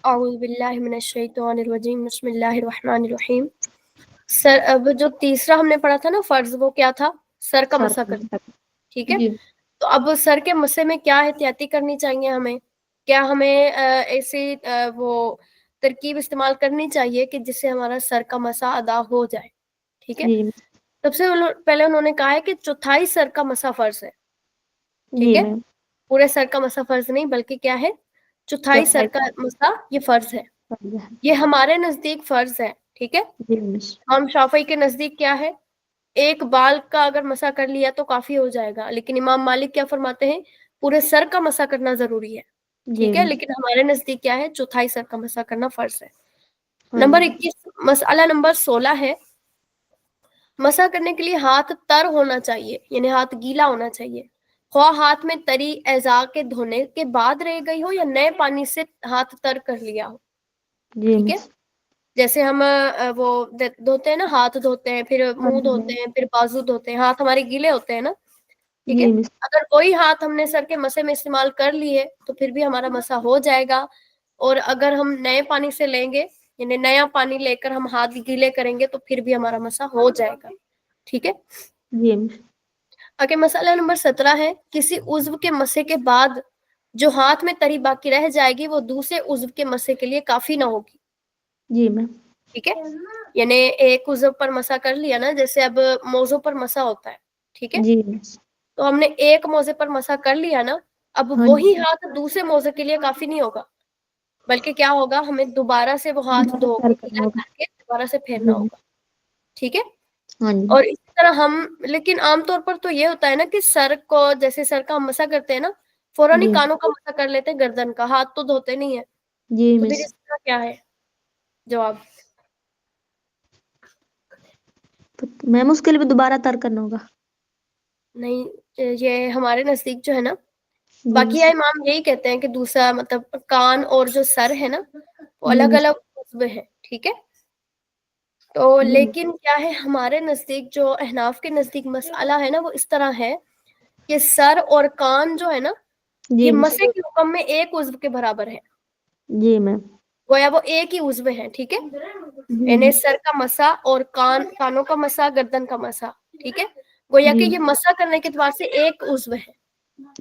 اعوذ باللہ من الشیطان الرجیم بسم اللہ الرحمن الرحیم. سر اب جو تیسرا ہم نے پڑھا تھا نا فرض، وہ کیا تھا؟ سر کا مسح کرنا. ٹھیک ہے. جی تو اب سر کے مسح میں کیا احتیاطی کرنی چاہیے ہمیں؟ کیا ہمیں ایسی وہ ترکیب استعمال کرنی چاہیے کہ جس سے ہمارا سر کا مسح ادا ہو جائے؟ ٹھیک ہے. جی سب سے پہلے انہوں نے کہا ہے کہ چوتھائی سر کا مسح فرض ہے. ٹھیک جی ہے. میم. پورے سر کا مسح فرض نہیں، بلکہ کیا ہے؟ چوتھائی سر کا مسح یہ فرض ہے. یہ ہمارے نزدیک فرض ہے. ٹھیک ہے. جی مس. امام شافعی کے نزدیک کیا ہے؟ ایک بال کا اگر مسح کر لیا تو کافی ہو جائے گا، لیکن امام مالک کیا فرماتے ہیں؟ پورے سر کا مسح کرنا ضروری ہے. جی ٹھیک ہے. مس. لیکن ہمارے نزدیک کیا ہے؟ چوتھائی سر کا مسح کرنا فرض ہے. ہاں نمبر جی. 21، مسئلہ نمبر 16 ہے، مسح کرنے کے لیے ہاتھ تر ہونا چاہیے، یعنی ہاتھ گیلا ہونا چاہیے. خواہ ہاتھ میں تری اعضاء کے دھونے کے بعد رہ گئی ہو یا نئے پانی سے ہاتھ تر کر لیا ہو. جی ٹھیک ہے. مس. جیسے ہم وہ دھوتے ہیں نا، ہاتھ دھوتے ہیں، پھر ہاں منہ جی دھوتے میم. ہیں، پھر بازو دھوتے ہیں، ہاتھ ہمارے گیلے ہوتے ہیں نا. ٹھیک ہے. جی مس. اگر کوئی ہاتھ ہم نے سر کے مسح میں استعمال کر لیے تو پھر بھی ہمارا مسح ہو جائے گا. اور اگر ہم نئے پانی سے لیں گے، یعنی نیا پانی لے کر ہم ہاتھ گیلے کریں گے تو پھر بھی ہمارا مسح ہو جائے گا. ٹھیک ہے. جی مس. آگے مسئلہ نمبر 17 ہے، کسی عضو کے مسح کے بعد جو ہاتھ میں تری باقی رہ جائے گی وہ دوسرے عضو کے مسح کے لیے کافی نہ ہوگی. جی میم. ٹھیک ہے. یعنی ایک عضو پر مسح کر لیا نا، جیسے اب موضوع پر مسح ہوتا ہے. ٹھیک ہے. جی مس. تو ہم نے ایک موضع پر مسح کر لیا نا، اب ہاں جی. وہی ہاتھ دوسرے موضع کے لیے کافی نہیں ہوگا، بلکہ کیا ہوگا؟ ہمیں دوبارہ سے وہ ہاتھ دوبارہ دھو کے تر کرنا گیلا ہوگا. کر کے دوبارہ سے پھیرنا جی مس. ہوگا. ٹھیک ہے. ہاں جی. اور اسی طرح ہم، لیکن عام طور پر تو یہ ہوتا ہے نا کہ سر کو، جیسے سر کا ہم مسح کرتے ہیں نا، فوراً ہی جی کانوں کا مسح کر لیتے ہیں، گردن کا. ہاتھ تو دھوتے نہیں ہے. جی تو مس. پھر اس کا کیا ہے جواب؟ میم اس کے لیے بھی دوبارہ تر کرنا ہوگا. نہیں، یہ ہمارے نزدیک جو ہے نا، جی باقی مس. امام یہی کہتے ہیں کہ دوسرا مطلب کان اور جو سر ہے نا وہ جی الگ مس. الگ عضو ہے. ٹھیک ہے. تو جی مس. لیکن کیا ہے، ہمارے نزدیک جو احناف کے نزدیک مسئلہ ہے نا وہ اس طرح ہے کہ سر اور کان جو ہے نا، جی یہ مس. مسح کے حکم میں ایک عضو کے برابر ہے. جی میم. گویا وہ ایک ہی عضو ہے. ٹھیک ہے. جی یعنی مس. سر کا مسح اور کانوں کا مسح، گردن کا مسح. ٹھیک ہے. گویا کہ جی یہ مسح کرنے کے اعتبار سے ایک عضو ہے.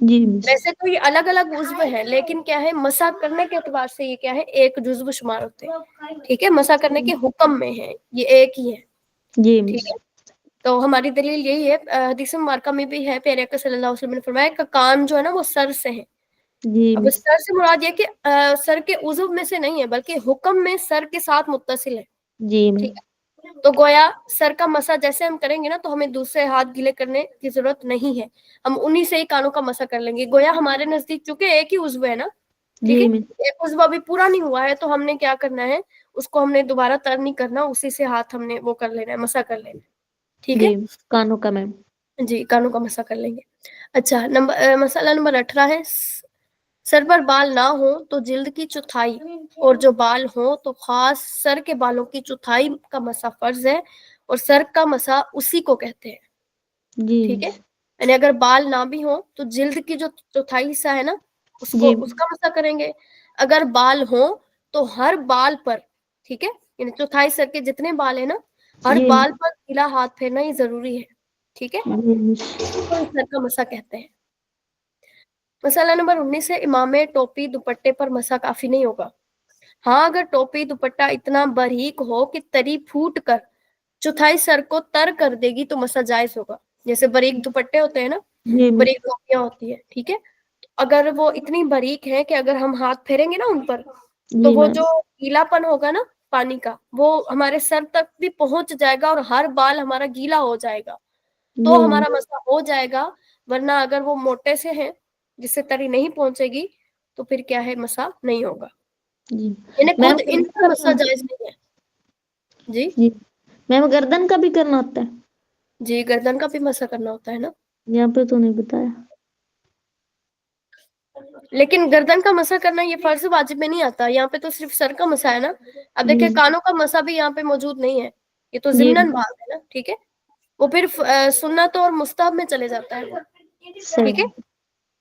جی مس. ویسے تو یہ الگ الگ عضو ہے، لیکن کیا ہے، مسح کرنے کے اعتبار سے یہ کیا ہے، ایک جزو شمار ہوتے ہیں. ٹھیک ہے. مسح کرنے کے حکم میں ہے یہ ایک ہی ہے. جی مس. ٹھیک ہے. تو ہماری دلیل یہی ہے، حدیث مبارکہ میں بھی ہے، پیارے آقا صلی اللہ علیہ وسلم نے فرمایا کہ کان جو ہے نا وہ سر سے ہے. جی اب مس. سر سے مراد یہ کہ سر کے عضو میں سے نہیں ہے، بلکہ حکم میں سر کے ساتھ متصل ہے. جی میم. ٹھیک ہے. تو گویا سر کا مسح جیسے ہم کریں گے نا تو ہمیں دوسرے ہاتھ گیلے کرنے کی ضرورت نہیں ہے، ہم انہی سے ہی کانوں کا مسح کر لیں گے. گویا ہمارے نزدیک چونکہ ایک ہی عضو ہے نا، ٹھیک ہے، جی مس. ایک عضو ابھی پورا نہیں ہوا ہے، تو ہم نے کیا کرنا ہے، اس کو ہم نے دوبارہ تر نہیں کرنا، اسی سے ہاتھ ہم نے وہ کر لینا ہے، مسح کر لینا ہے. ٹھیک ہے. جی کانوں کا میم. جی کانوں کا مسح کر لیں گے. اچھا، مسئلہ نمبر 18 ہے، سر پر بال نہ ہو تو جلد کی چوتھائی، اور جو بال ہوں تو خاص سر کے بالوں کی چوتھائی کا مسح فرض ہے، اور سر کا مسح اسی کو کہتے ہیں. جی ٹھیک ہے. مس. یعنی اگر بال نہ بھی ہوں تو جلد کی جو چوتھائی حصہ ہے نا جی اس کا مسح کریں گے. اگر بال ہوں تو ہر بال پر، ٹھیک ہے، یعنی چوتھائی سر کے جتنے بال ہیں نا، ہر جی بال پر گیلا ہاتھ پھیرنا ہی ضروری ہے. ٹھیک ہے. جی مس. اسی کو سر کا مسح کہتے ہیں. مسئلہ نمبر 19 ہے، امامے ٹوپی دوپٹے پر مسح کافی نہیں ہوگا. ہاں اگر ٹوپی دوپٹہ اتنا باریک ہو کہ تری پھوٹ کر چوتھائی سر کو تر کر دے گی تو مسح جائز ہوگا. جیسے باریک دوپٹے ہوتے ہیں نا، جی مس. باریک ٹوپیاں ہوتی ہیں. ٹھیک ہے. اگر وہ اتنی باریک ہے کہ اگر ہم ہاتھ پھیریں گے نا ان پر، تو جی وہ میم. جو گیلا پن ہوگا نا پانی کا، وہ ہمارے سر تک بھی پہنچ جائے گا اور ہر بال ہمارا گیلا ہو جائے گا، تو جی ہمارا مس. مسح ہو جائے گا. ورنہ اگر وہ موٹے سے ہیں جس سے تری نہیں پہنچے گی تو پھر کیا ہے، مسح نہیں ہوگا. جی یعنی میم خود ان کا مسح جائز نہیں ہے. جی میم گردن کا بھی کرنا ہوتا ہے؟ جی گردن کا بھی مسح کرنا ہوتا ہے نا. یہاں پہ تو نہیں بتایا. لیکن گردن کا مسح کرنا یہ فرض واجب میں نہیں آتا، یہاں پہ تو صرف سر کا مسح ہے نا. اب جی دیکھیں کانوں کا مسح بھی یہاں پہ موجود نہیں ہے، یہ تو جی ضمناً بات ہے نا. ٹھیک ہے. وہ پھر سنت اور مستحب میں چلے جاتا ہے وہ. ٹھیک ہے. صحیح.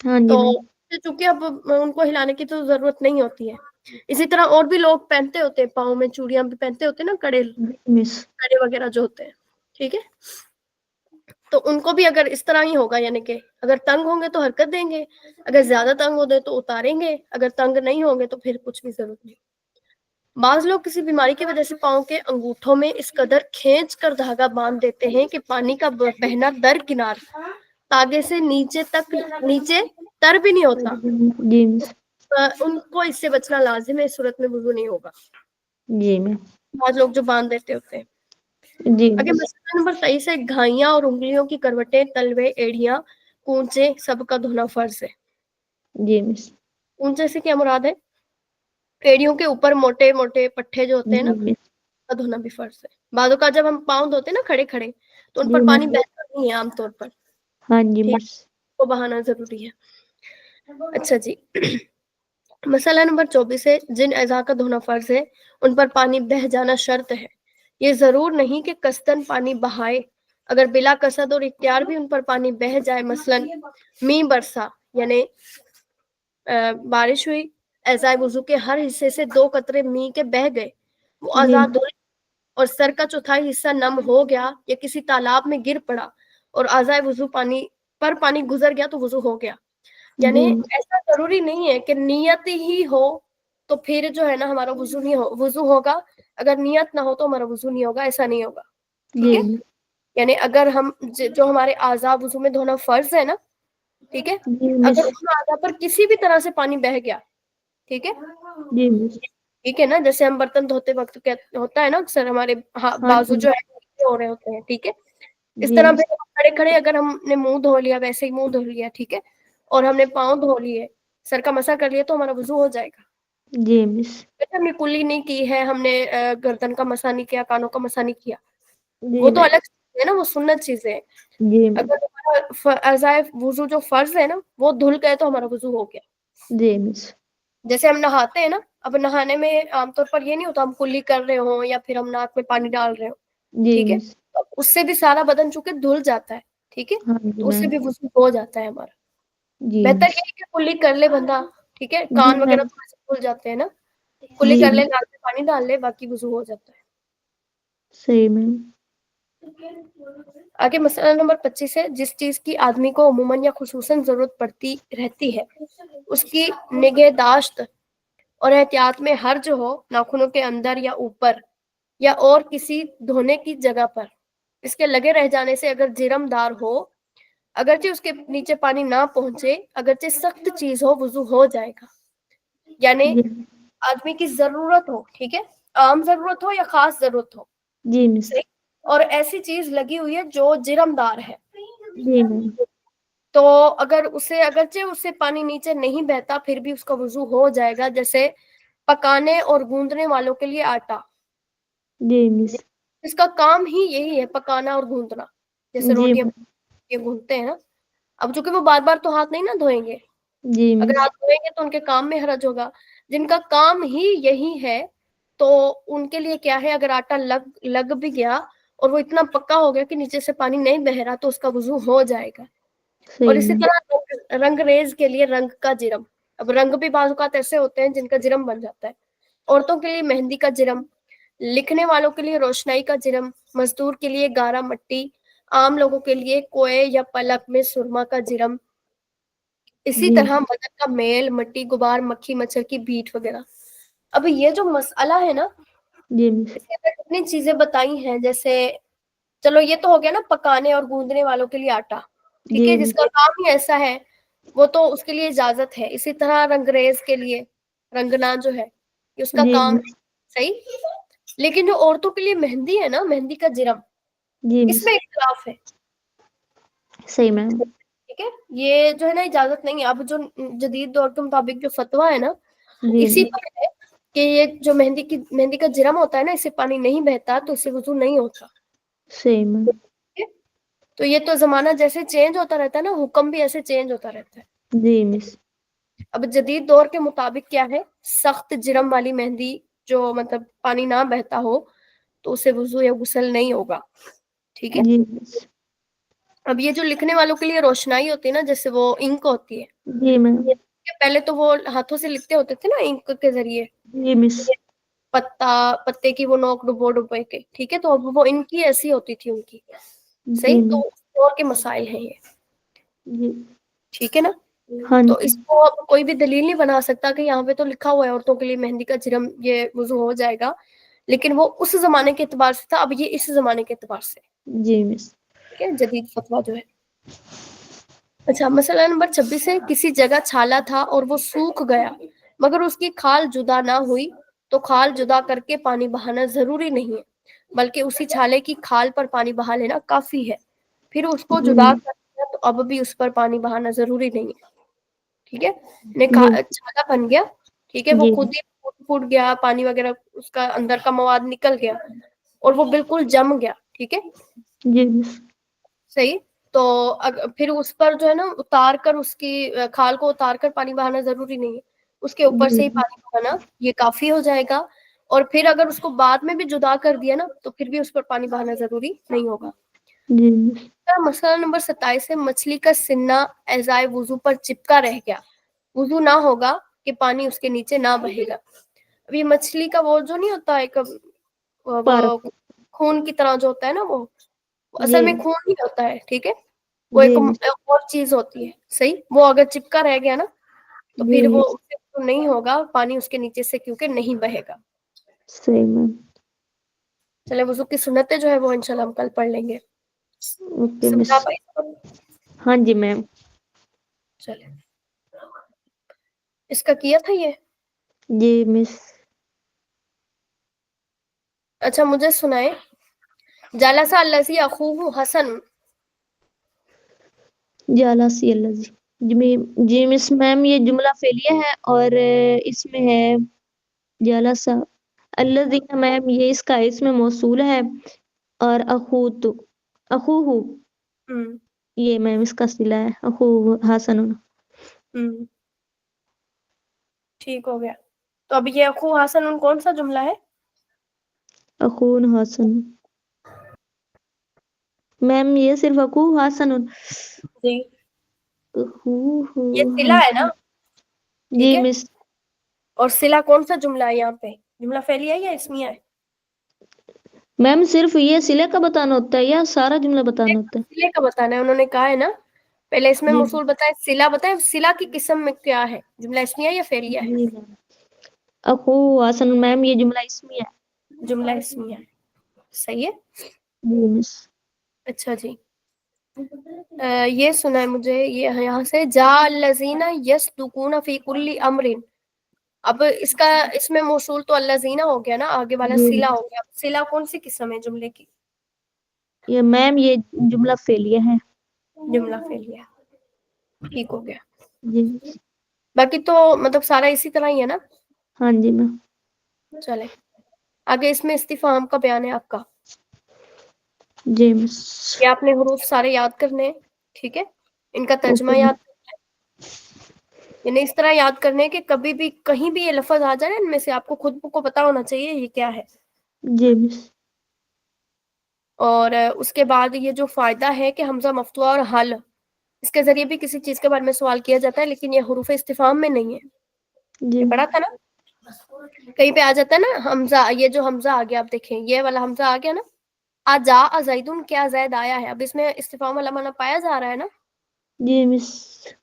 ہاں جی تو میم. چونکہ اب ان کو ہلانے کی تو ضرورت نہیں ہوتی ہے. اسی طرح اور بھی لوگ پہنتے ہوتے ہیں، پاؤں میں چوڑیاں بھی پہنتے ہوتے ہیں نا، کڑے جی مس. کڑے وغیرہ جو ہوتے ہیں، ٹھیک ہے. تو ان کو بھی اگر اس طرح ہی ہوگا، یعنی کہ اگر تنگ ہوں گے تو حرکت دیں گے، اگر زیادہ تنگ ہو گئے تو اتاریں گے، اگر تنگ نہیں ہوں گے تو پھر کچھ بھی ضرورت نہیں. بعض لوگ کسی بیماری کی وجہ سے پاؤں کے انگوٹھوں میں اس قدر کھینچ کر دھاگا باندھ دیتے ہیں کہ پانی کا بہنا درکنار تاگے سے نیچے تر بھی نہیں ہوتا. جی مس. ان کو اس سے بچنا لازم ہے، اس صورت میں وضو نہیں ہوگا. جی میم. بعض لوگ جو باندھ دیتے ہوتے ہیں. جی اگر مس. مسئلہ نمبر 23 ہے، گھائیاں اور انگلیوں کی کروٹیں، تلوے، ایڑیاں، کونچے سب کا دھونا فرض ہے. جی مس. کونچے سے کیا مراد ہے؟ ایڑیوں کے اوپر موٹے موٹے پٹھے جو ہوتے ہیں نا، جی مس. کا دھونا بھی فرض ہے. بعض اوقات جب ہم پاؤں دھوتے ہیں نا کھڑے کھڑے، تو ان جی پر پانی میم. بہتا نہیں ہے عام طور پر، ہاں جی ٹھیک مس. ہے، کو بہانا ضروری ہے. اچھا جی. مسئلہ نمبر 24 ہے، جن اعضاء کا دھونا فرض ہے ان پر پانی بہہ جانا شرط ہے. یہ ضرور نہیں کہ قصدن پانی بہائے، اگر بلا قصد اور اختیار بھی ان پر پانی بہہ جائے، مثلاً می برسا، یعنی بارش ہوئی، اعضاء وضو کے ہر حصے سے 2 قطرے می کے بہہ گئے، وہ جی اعضاء دھل اور سر کا چوتھائی حصہ نم ہو گیا یا کسی تالاب میں گر پڑا اور اعضاء وضو پانی گزر گیا تو وضو ہو گیا. یعنی جی ایسا ضروری نہیں ہے کہ نیت ہی ہو تو پھر جو ہے نا ہمارا وضو ہوگا، اگر نیت نہ ہو تو ہمارا وضو نہیں ہوگا، ایسا نہیں ہوگا. ٹھیک جی ہے. یعنی اگر ہم جو ہمارے اعضاء وضو میں دھونا فرض ہے نا، ٹھیک ہے، جی مس. اگر اس اعضاء پر کسی بھی طرح سے پانی بہہ گیا، ٹھیک ہے، جی مس. ٹھیک ہے نا، جیسے ہم برتن دھوتے وقت ہوتا ہے نا اکثر ہمارے ہاں بازو جی. جو ہے ہو رہے ہوتے ہیں، ٹھیک ہے، اس جی طرح مس. پہ کھڑے کھڑے اگر ہم نے منہ دھو لیا، ویسے ہی منہ دھو لیا، ٹھیک ہے، اور ہم نے پاؤں دھو لیے، سر کا مسح کر لیا، تو ہمارا وضو ہو جائے گا. جی مس. ہم نے کلی نہیں کی ہے، ہم نے گردن کا مسح نہیں کیا، کانوں کا مسح نہیں کیا، جی وہ تو میم. الگ چیز ہے نا، وہ سنت چیزیں ہیں. جی میم. اگر اعضاء وضو جو فرض ہے نا وہ دھل گئے تو ہمارا وضو ہو گیا. جی مس. جیسے ہم نہاتے ہیں نا، اب نہانے میں عام طور پر یہ نہیں ہوتا ہم کلی کر رہے ہوں یا پھر ہم ناک میں پانی ڈال رہے ہوں، جی ٹھیک ہے، مس. تو اس سے بھی سارا بدن چونکہ دھل جاتا ہے، ٹھیک ہے، ہاں جی تو اس سے میم. بھی وضو ہو جاتا ہے ہمارا. جی بہتر مس. یہ ہے کہ کلی کر لے بندہ، ٹھیک ہے، جی کان وغیرہ میم. تھوڑے سے کھل جاتے ہیں نا، کلی جی کر لے، میم. ناک میں پانی ڈال لے، باقی وضو ہو جاتا ہے. صحیح میم. آگے مسئلہ نمبر 25 ہے، جس چیز کی آدمی کو عموماً یا خصوصاً ضرورت پڑتی رہتی ہے اس کی نگہداشت اور احتیاط میں حرج ہو، ناخنوں کے اندر یا اوپر یا اور کسی دھونے کی جگہ پر، اس کے لگے رہ جانے سے اگر جرم دار ہو، اگرچہ اس کے نیچے پانی نہ پہنچے، اگرچہ سخت چیز ہو، وضو ہو جائے گا. یعنی جی. آدمی کی ضرورت ہو، ٹھیک ہے، عام ضرورت ہو یا خاص ضرورت ہو، جی مس. صحیح، اور ایسی چیز لگی ہوئی ہے جو جرم دار ہے، جی میم. تو اگرچہ اس سے پانی نیچے نہیں بہتا پھر بھی اس کا وضو ہو جائے گا. جیسے پکانے اور گوندنے والوں کے لیے آٹا، جی مس. اس کا کام ہی یہی ہے، پکانا اور گوندنا، جیسے جی روٹیاں میم. گوندتے ہیں نا. اب چونکہ وہ بار بار تو ہاتھ نہیں نہ دھوئیں گے، جی اگر مس. ہاتھ دھوئیں گے تو ان کے کام میں حرج ہوگا. جن کا کام ہی یہی ہے تو ان کے لیے کیا ہے، اگر آٹا لگ بھی گیا اور وہ اتنا پکا ہو گیا کہ نیچے سے پانی نہیں بہ رہا تو اس کا وضو ہو جائے گا. اور صحیح اسی میم. طرح رنگ ریز کے لیے رنگ کا جرم، اب رنگ بھی بعض اوقات ایسے ہوتے ہیں جن کا جرم بن جاتا ہے. عورتوں کے لیے مہندی کا جرم، لکھنے والوں کے لیے روشنائی کا جرم، مزدور کے لیے گارا مٹی، عام لوگوں کے لیے کوئے یا پلک میں سرما کا جرم. اسی جی. طرح بدن کا میل، مٹی، غبار، مکھی مچھر کی بیٹ وغیرہ. اب یہ جو مسئلہ ہے نا، جی مس. اس کے اندر کتنی چیزیں بتائی ہیں. جیسے چلو یہ تو ہو گیا نا پکانے اور گوندنے والوں کے لیے آٹا، ٹھیک جی ہے، جس مس. کا کام ہی ایسا ہے وہ تو اس کے لیے اجازت ہے. اسی طرح رنگریز کے لیے رنگنا جو ہے کہ اس کا جی کام مس. ہے، صحیح. لیکن جو عورتوں کے لیے مہندی ہے نا، مہندی کا جرم، جی اس مس. میں اختلاف ہے، صحیح میم. ٹھیک ہے. یہ جو ہے نا اجازت نہیں ہے. اب جو جدید دور کے مطابق جو فتویٰ ہے نا جی اسی مس. پر ہے کہ یہ جو مہندی کا جرم ہوتا ہے نا، اس سے پانی نہیں بہتا تو اس سے وضو نہیں ہوتا. صحیح میم. ٹھیک ہے؟ تو یہ تو زمانہ جیسے چینج ہوتا رہتا ہے نا، حکم بھی ایسے چینج ہوتا رہتا ہے. جی مس. اب جدید دور کے مطابق کیا ہے، سخت جرم والی مہندی جو مطلب پانی نہ بہتا ہو تو اسے وضو یا غسل نہیں ہوگا. ٹھیک ہے. جی مس. اب یہ جو لکھنے والوں کے لیے روشنائی ہوتی ہے نا، جیسے وہ انک ہوتی ہے، جی میم. پہلے تو وہ ہاتھوں سے لکھتے ہوتے تھے نا انک کے ذریعے، جی مس. پتے کی وہ نوک ڈبو ڈبو کے، ٹھیک ہے، تو اب وہ ان کی ایسی ہوتی تھی ان کی، جی صحیح، میم. تو دور کے مسائل ہیں یہ، جی. ٹھیک ہے نا. ہاں تو جی. اس کو اب کوئی بھی دلیل نہیں بنا سکتا کہ یہاں پہ تو لکھا ہوا ہے عورتوں کے لیے مہندی کا جرم یہ وضو ہو جائے گا، لیکن وہ اس زمانے کے اعتبار سے تھا، اب یہ اس زمانے کے اعتبار سے، جی مس. ٹھیک ہے، جدید فتویٰ جو ہے. اچھا، مسئلہ نمبر 26 ہے، کسی جگہ چھالا تھا اور وہ سوکھ گیا مگر اس کی کھال جدا نہ ہوئی تو کھال جدا کر کے پانی بہانا ضروری نہیں ہے، بلکہ اسی چھالے کی کھال پر پانی بہا لینا کافی ہے. پھر اس کو جی جدا میم. کر دیا تو اب بھی اس پر پانی بہانا ضروری نہیں ہے، ٹھیک ہے. جی. چھالا بن گیا، ٹھیک ہے، وہ جی. خود ہی پھوٹ گیا، پانی وغیرہ اس کا اندر کا مواد نکل گیا اور وہ بالکل جم گیا، ٹھیک ہے، جی مس. صحیح. تو پھر اس پر جو ہے نا اتار کر اس کی کھال کو اتار کر پانی بہانا ضروری نہیں ہے، اس کے اوپر جی. سے ہی پانی بہانا یہ کافی ہو جائے گا. اور پھر اگر اس کو بعد میں بھی جدا کر دیا نا تو پھر بھی اس پر پانی بہانا ضروری نہیں ہوگا. جی مس. مسئلہ نمبر 27 ہے، مچھلی کا سنہ اعضائے وضو پر چپکا رہ گیا، وضو نہ ہوگا کہ پانی اس کے نیچے نہ بہے گا. ابھی مچھلی کا وہ جو نہیں ہوتا ہے وہ پارک. خون کی طرح جو ہوتا ہے نا، وہ جی. اصل میں خون نہیں ہوتا ہے، ٹھیک ہے، وہ ایک جی مس. اور چیز ہوتی ہے، صحیح. وہ اگر چپکا رہ گیا نا تو جی پھر وہ مس. اس سے وضو نہیں ہوگا، پانی اس کے نیچے سے کیونکہ نہیں بہے گا. صحیح میم. چلے وضو کی سنتیں جو ہے وہ انشاءاللہ ہم کل پڑھ لیں گے. اوکے مس. سمجھا پائی؟ ہاں جی میم. چلے، اس کا کیا تھا یہ. جی مس. اچھا مجھے سنائے، جالسا الذی اخوہ حسن. جالاسی اللہ جی. جی مس میم یہ جملہ فعلیہ ہے اور اس میں ہے جالسا الذی، میم یہ اس کا اسم موصول ہے، اور اخوہ ہوں یہ میم اس کا صلہ ہے، اخوہ حسن. ہوں ٹھیک ہو گیا. تو اب یہ اخو حسن کون سا جملہ ہے؟ اخون حسن میم، یہ صرف اخوہ حسن. جی، اخوہ یہ صلہ ہے نا، حسن. ٹھیک جی ہے. مس. اور صلہ کون سا جملہ ہے یہاں پہ، جملہ فعلیہ ہے یا اسمیہ ہے؟ میم صرف یہ صلے کا بتانا ہوتا ہے یا سارا جملہ بتانا ہوتا ہے؟ صلے کا بتانا ہے، انہوں نے کہا ہے نا پہلے اس میں جی. موصول بتائے، صلہ بتائے، صلہ کی قسم میں کیا ہے، جملہ اسمیہ یا فعلیہ ہے؟ جی میم. اخوہ حسن میم یہ جملہ اسمیہ ہے. جملہ اسمیہ ہے، صحیح ہے. جی مس. اچھا جی. یہ سنا ہے مجھے، یہ یہاں سے جا الذین یصدقون فی کل امر. اب اس میں موصول تو الذین ہو گیا نا، آگے والا جی صلہ مس. ہو گیا. صلہ کون سی قسم ہے جملے کی؟ یہ میم یہ جملہ فعلیہ ہے. جملہ فعلیہ، ٹھیک ہو گیا. جی مس. باقی تو مطلب سارا اسی طرح ہی ہے نا. ہاں جی میم. چلے آگے، اس میں استفہام کا بیان ہے آپ کا. جی مس. یہ آپ نے حروف سارے یاد کرنے ہیں، ٹھیک ہے، ان کا اوکے ترجمہ میم. یاد، یعنی اس طرح یاد کرنے کہ کبھی بھی کہیں بھی یہ لفظ آ جائے نا ان میں سے، آپ کو خود کو پتا ہونا چاہیے یہ کیا ہے. جی مس. اور اس کے بعد یہ جو فائدہ ہے کہ حمزہ مفتوح اور حل، اس کے ذریعے بھی کسی چیز کے بارے میں سوال کیا جاتا ہے، لیکن یہ حروف استفہام میں نہیں ہے. جی یہ پڑھا تھا نا، کہیں پہ آ جاتا ہے نا حمزہ، یہ جو حمزہ آ گیا آپ دیکھیں، یہ والا حمزہ آ گیا نا، آجا زیدن، کیا زید آیا ہے، اب اس میں استفہام والا معنی پایا جا رہا ہے نا، جی مس.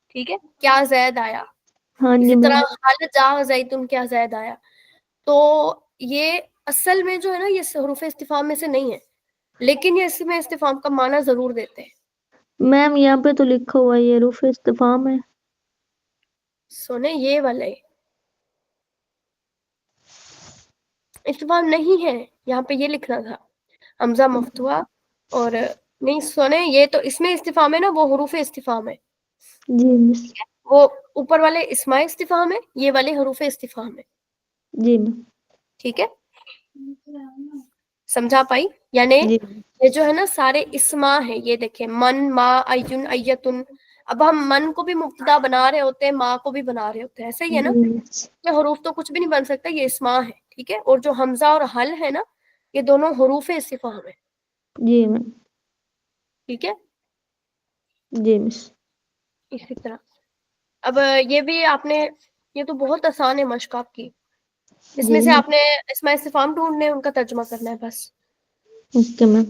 ٹھیک ہے، کیا زید آیا. ہاں جی اسی میم. طرح حل جا زیدن، کیا زید آیا. تو یہ اصل میں جو ہے نا یہ حروف استفہام میں سے نہیں ہے، لیکن یہ اس میں استفہام کا معنی ضرور دیتے ہیں. میم یہاں پہ تو لکھا ہوا ہے یہ حروف استفہام ہے. سونے یہ والے استفہام نہیں ہے، یہاں پہ یہ لکھنا تھا حمزہ مفتوحہ، اور نہیں سونے، یہ تو اس میں استفہام ہے نا، وہ حروف استفہام ہے. جی مس. وہ اوپر والے اسماء استفہام ہے، یہ والے حروف استفہام ہے. جی میم. ٹھیک ہے، سمجھا پائی؟ یعنی جی. یہ جو ہے نا سارے اسماء ہیں، یہ دیکھیں من، ما، ایون، ایتن. اب ہم من کو بھی مبتدا بنا رہے ہوتے ہیں، ماں کو بھی بنا رہے ہوتے ہیں، ایسا ہی ہے نا. جی مس. یہ حروف تو کچھ بھی نہیں بن سکتا، یہ اسماء ہے، ٹھیک ہے. اور جو حمزہ اور حل ہے نا، یہ دونوں حروف استفہام ہے، جی میم. ٹھیک ہے. جی مس. اسی طرح اب یہ بھی آپ نے، یہ تو بہت آسان ہے مشق آپ کی. اس میں جی سے میم. آپ نے اسماء استفہام ڈھونڈنے، ان کا ترجمہ کرنا ہے بس. Okay ma'am.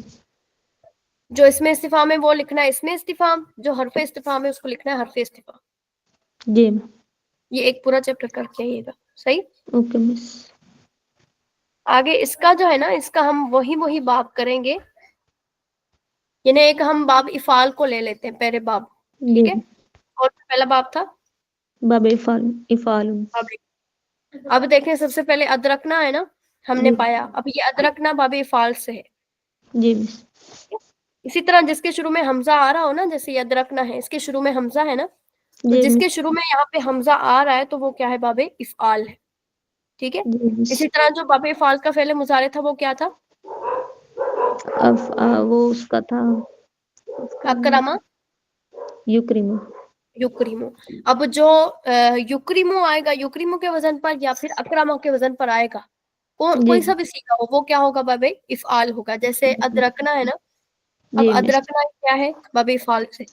جو اس میں استفہام ہے وہ لکھنا ہے اس میں استفہام، جو حرف استفہام ہے اس کو لکھنا ہے حرف استفہام. جی میم. یہ ایک پورا چیپٹر کر کے آئیے گا. صحیح. اوکے مس. آگے اس کا جو ہے نا، اس کا ہم وہی باب کریں گے. یعنی ایک ہم باب افعال کو لے لیتے ہیں، پہلے باب. جی. ٹھیک ہے. اور پہلا باب تھا باب افعال. باب. اب دیکھیں سب سے پہلے ادرکنا ہے نا، ہم نے جی. پایا. اب یہ ادرکنا باب افعال سے ہے. جی مس. اسی طرح جس کے شروع میں حمزہ آ رہا ہو نا، جیسے یہ ادرکنا ہے، اس کے شروع میں حمزہ ہے نا، تو جی جس مس. کے شروع میں یہاں پہ حمزہ آ رہا ہے تو وہ کیا ہے؟ باب افعال ہے. ٹھیک ہے. جی مس. اسی طرح جو باب افعال کا فعل مضارع تھا وہ کیا تھا؟ وہ اس کا تھا، اس کا نام اکرما یکرمو. یکریمو. اب جو یکریمو آئے گا یکریمو کے وزن پر یا پھر اکرما کے وزن پر آئے گا، جی. کوئی سا بھی سیکھا ہو، وہ کیا ہوگا؟ باب افعال ہوگا. جیسے ادرکنا ہے نا، اب جی مس. ادرکنا کیا ہے؟ باب افعال سے.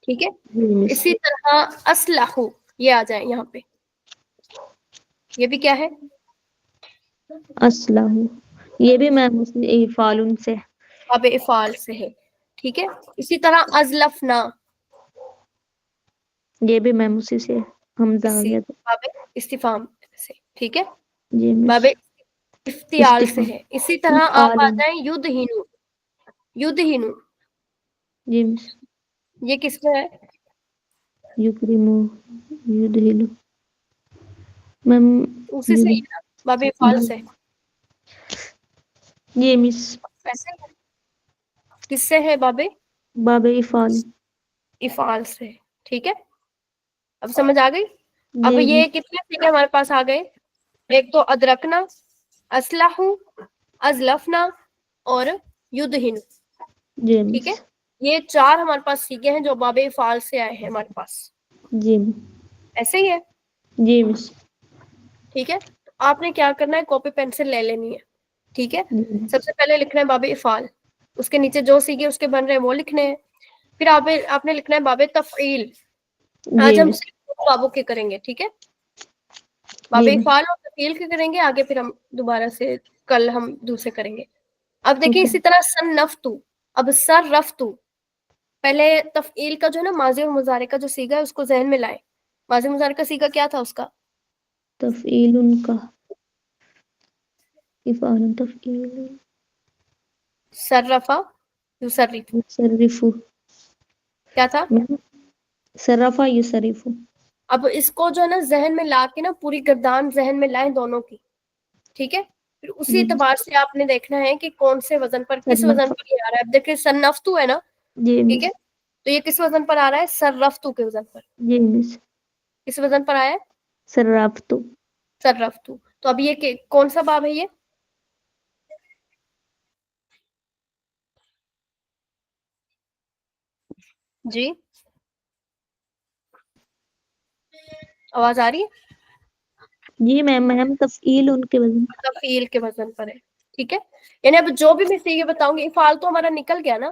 ٹھیک ہے. جی مس. اسی طرح اسلحو، یہ آ جائیں یہاں پہ، یہ بھی کیا ہے؟ اسلحہ، یہ بھی میم افعال سے. باب افعال سے ہے. ٹھیک ہے. اسی طرح ازلفنا، یہ بھی میم اسی سے حمزہ آ اسی گیا تھا. باب استفہام سے. ٹھیک ہے. جی مس. باب افتعال سے استفہام. ہے. اسی طرح آپ افعال. آ جائیں یدہنو. یدہنو جی مس. یہ کس میں ہے؟ یکرمو، یدہلو میم. اسی سے ہی ہے نا، باب افعال سے. جی مس. ایسے ہی ہے. کس سے ہے؟ باب باب افعال. افعال سے. ٹھیک ہے. اب سمجھ آ گئی؟ اب جی یہ کتنے سیکھے ہمارے پاس آ گئے؟ ایک تو ادرکنا، اسلحو، ازلفنا اور یدہن. جی ٹھیک مس. ہے. یہ 4 ہمارے پاس سیکھے ہیں جو باب افعال سے آئے ہیں ہمارے پاس. جی. ایسے ہی ہے. جی مس. ٹھیک ہے. تو آپ نے کیا کرنا ہے؟ کاپی پینسل لے لینی ہے. ٹھیک ہے. جی مس. سب سے پہلے لکھنا ہے باب افعال، اس کے نیچے جو سیکھے اس کے بن رہے ہیں وہ لکھنے ہیں. پھر آپ نے لکھنا ہے باب تفعیل. جی آج ہم مس. صرف بابوں کے کریں گے. ٹھیک ہے. باب جی مس. افعال اور تفعیل کے کریں گے، آگے پھر ہم دوبارہ سے کل ہم دوسرے کریں گے. اب دیکھیں اوکے. اسی طرح صنفتو. اب صرفتو، پہلے تفعیل کا جو ہے نا، ماضی اور مضارع کا جو صیغہ ہے اس کو ذہن میں لائیں. ماضی مضارع کا صیغہ کیا تھا اس کا؟ تفعیل کا، افعال تفعیل. صرفا یصرف. یصرف. کیا تھا؟ صرفا یصرف. اب اس کو جو ہے نا ذہن میں لا کے نا، پوری گردان ذہن میں لائیں دونوں کی. ٹھیک ہے. پھر اسی جی اعتبار سے آپ نے دیکھنا ہے کہ کون سے وزن پر، کس وزن صرف. پر یہ آ رہا ہے. اب دیکھیں صنفتو ہے نا. جی ٹھیک مس. ہے. تو یہ کس وزن پر آ رہا ہے؟ صرفتو کے وزن پر. جی مس. کس وزن پر آیا ہے؟ صرفت. صرفتو. تو اب یہ کون سا باب ہے یہ؟ جی آواز آ رہی ہے؟ جی میم تفعیل ان کے وزن. تفعیل کے وزن پر ہے. ٹھیک ہے. یعنی اب جو بھی میں صیغے بتاؤں گی، افعال تو ہمارا نکل گیا نا،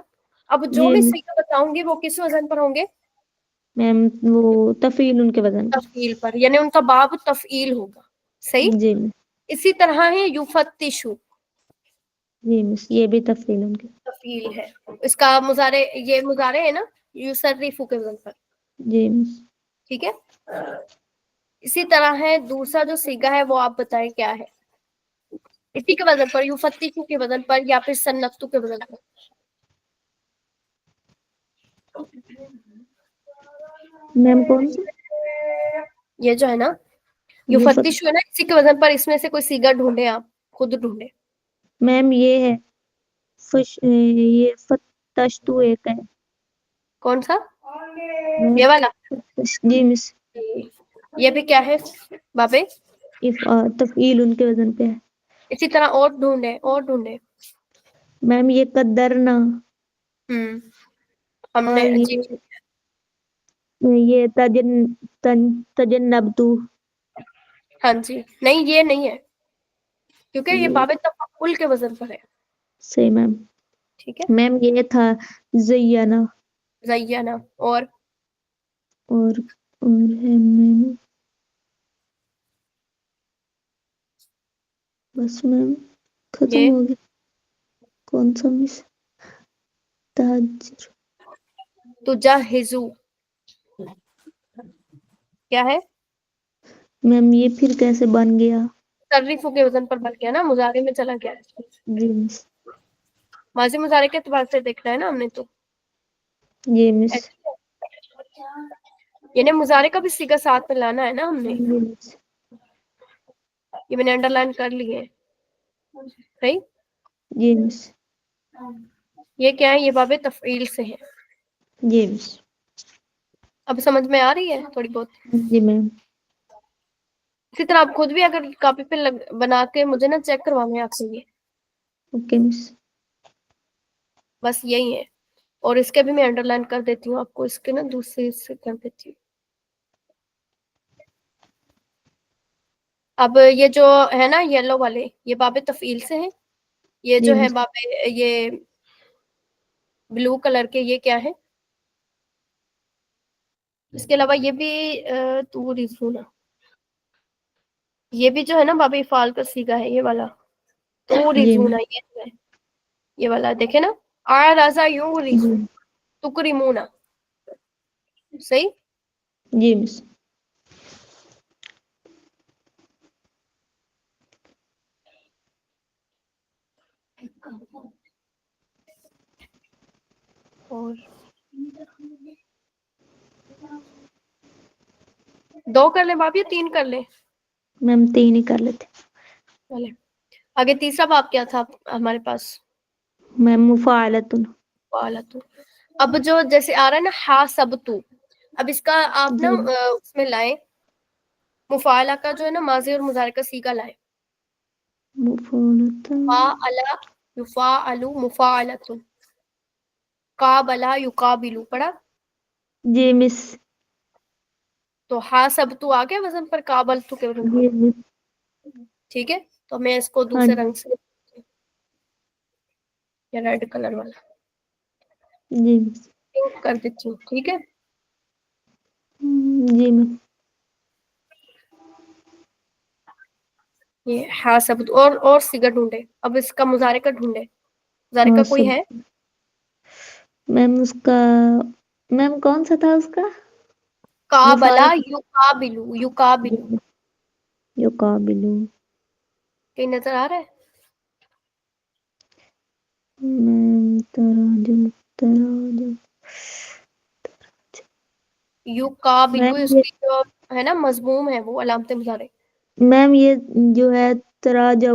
اب جو جی بھی مس. صیغے بتاؤں گی وہ کس وزن پر ہوں گے؟ میم وہ تفعیل ان کے وزن پر. تفعیل پر، یعنی ان کا باب تفعیل ہوگا. صحیح. جی مس. اسی طرح ہے یفتشو. جی مس. یہ بھی تفعیل ان کے. تفعیل ہے. اس کا مضارع، یہ مضارع ہے نا، یصرف کے وزن پر. جی مس. ٹھیک ہے. اسی طرح ہے دوسرا جو صیغہ ہے وہ آپ بتائیں کیا ہے؟ اسی کے وزن پر، یفتشو کے وزن پر یا پھر صنفتو کے وزن پر. میم کون سی؟ یہ جو ہے نا یفتشو ہے نا، اسی کے وزن پر اس میں سے کوئی صیغہ ڈھونڈے، آپ خود ڈھونڈے. میم یہ ہے یہ فتشتو ایک ہے. کون سا؟ میم یہ والا. جی مس. یہ بھی کیا ہے؟ بابے. تفعیل ان کے وزن پہ ہے. اسی طرح اور ڈھونڈے، اور ڈھونڈے. میم یہ قدرنا. ہم نے اور جی. یہ تجنبتو. ہاں جی. نہیں یہ نہیں ہے، کیونکہ یہ یہ باب تفعل کے وزن پر ہے. صحیح میم. ٹھیک ہے. میم یہ تھا زینا. زینا اور ہے میم، بس میم ختم یہ ہو گیا. کون سا مس؟ تاجر. تجہزو کیا ہے؟ میم یہ پھر کیسے بن گیا؟ تصریفوں کے وزن پر بن گیا نا، مضارع میں چلا گیا. جی مس. ماضی مضارع کے اعتبار سے دیکھنا ہے نا ہم نے تو. جی مس. یعنی مضارع کا بھی صیغہ ساتھ میں لانا ہے نا ہم نے. جی مس. یہ میں نے انڈر لائن کر لی ہے. صحیح. جی مس. یہ کیا ہے؟ یہ باب تفعیل سے ہے. جی مس. اب سمجھ میں آ رہی ہے تھوڑی بہت؟ جی میم. اسی طرح آپ خود بھی اگر کاپی پہ بنا کے مجھے نا چیک کروانے آپ سے یہ. اوکے مس. بس یہی ہے. اور اس کے بھی میں انڈر لائن کر دیتی ہوں آپ کو، اس کے نا دوسرے سے کر دیتی ہوں. اب یہ جو ہے نا یلو والے، یہ باب تفعیل سے ہیں. یہ جی جو ہے مس. باب یہ بلو کلر کے، یہ کیا ہے؟ اس کے علاوہ یہ بھی تو ریزونا، یہ بھی جو ہے نا باب افعال کا صیغہ ہے، یہ والا تو جی ریزونا. میم. یہ جو ہے یہ والا دیکھے نا، آ رازا یوں جی. ریزو تکریمونا. صحیح. جی مس. اور 2 کر لیں باب یا 3 کر لیں؟ میم 3 ہی کر لیتے. چلے آگے تیسرا باب کیا تھا ہمارے پاس؟ میم مفاعلتن. فعلتو. اب جو جیسے آ رہا ہے نا حاسبتو، اب اس کا آپ نا جی. اس میں لائیں مفاعلہ کا جو ہے نا ماضی اور مضارع کا صیغہ لائیں. مفاعلتن. فاعل یفاعل مفاعلۃ. قابل یقابل پڑھا. جی مس. تو حاسبتو آ گیا وزن پر، قابلتو کے وزن پر. جی مس. ٹھیک ہے. تو میں اس کو ہاں دوسرے جی. رنگ سے یا ریڈ کلر والا جی مس. پنک کر دیتی ہوں. ٹھیک ہے. جی میم. یہ حاسبت اور صیغہ ڈھونڈے. اب اس کا مضارع کا ڈھونڈے. مضارع کا ہاں کوئی سب. ہے؟ میم اس کا، میم کون سا تھا اس کا؟ قابلا مفعول. یقابلو. یقابلو یقابلو. کہیں نظر آ رہا ہے؟ میم تراجم. تراجم. یقابلو میم اس یہ، کی جو ہے نا مضموم ہے وہ علامت مضارع. میم یہ جو ہے تراجع.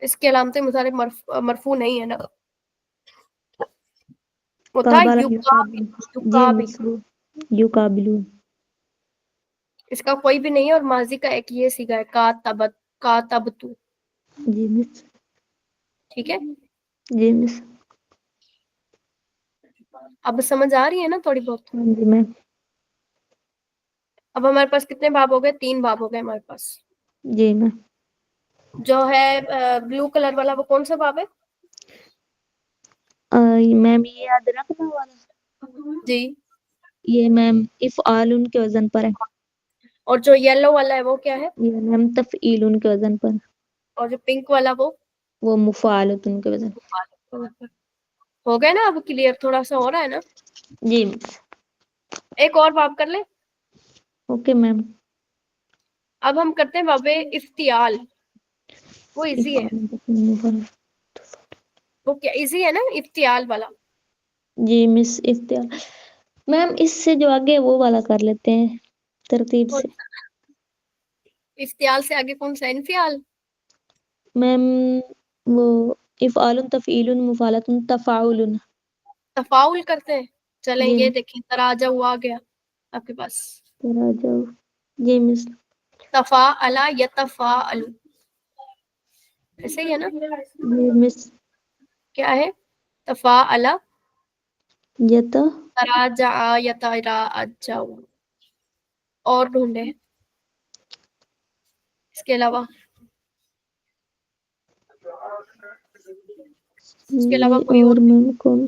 اس کے علامت مضارع مرفوع نہیں ہے نا، وہ تھا قابل یقابل. یقابل. جی یقابل مس. یقابلو. اس کا کوئی بھی نہیں ہے. اور ماضی کا ایک یہ صیغہ ہے کاتبت. کاتبتو. جی مس. ٹھیک ہے. جی مس. اب سمجھ آ رہی ہے نا تھوڑی بہت؟ ہاں جی میم. اب ہمارے پاس کتنے باب ہو گئے؟ 3 باب ہو گئے ہمارے پاس. جی میم. جو ہے بلو کلر والا وہ کون سا باب ہے؟ میم یہ یاد رکھنا والا، جی. یہ میم افعال کے وزن پر ہے. اور جو یلو والا ہے وہ کیا ہے؟ یہ میم تفعیل کے وزن پر. اور جو پنک والا وہ مفعالۃ کے وزن. ہو گیا نا؟ اب کلیئر تھوڑا سا ہو رہا ہے نا؟ جی. ایک اور باب کر لیں. Okay ma'am. اب ہم کرتے ہیں باب افتعال. وہ ایزی ہے. افعال. وہ کیا ایزی ہے نا افتعال والا؟ جی مس. افتعال. میم اس سے جو آگے وہ والا کر لیتے ہیں ترتیب سے. افتعال سے آگے کون سا؟ انفعال. میم وہ افعال تفعیل مفعلۃ تفاعل. تفاعل کرتے ہیں. چلیں جی یہ دیکھیں تراجع آ گیا آپ کے پاس. تراجع. جی مس. تفاعل یتفاعل ایسے ہی ہے نا؟ جی مس. کیا ہے؟ تفاعل یت. تراجع یتراجع. اور ڈھونڈے اس کے علاوہ. اس کے علاوہ کوئی اور اور میم کون؟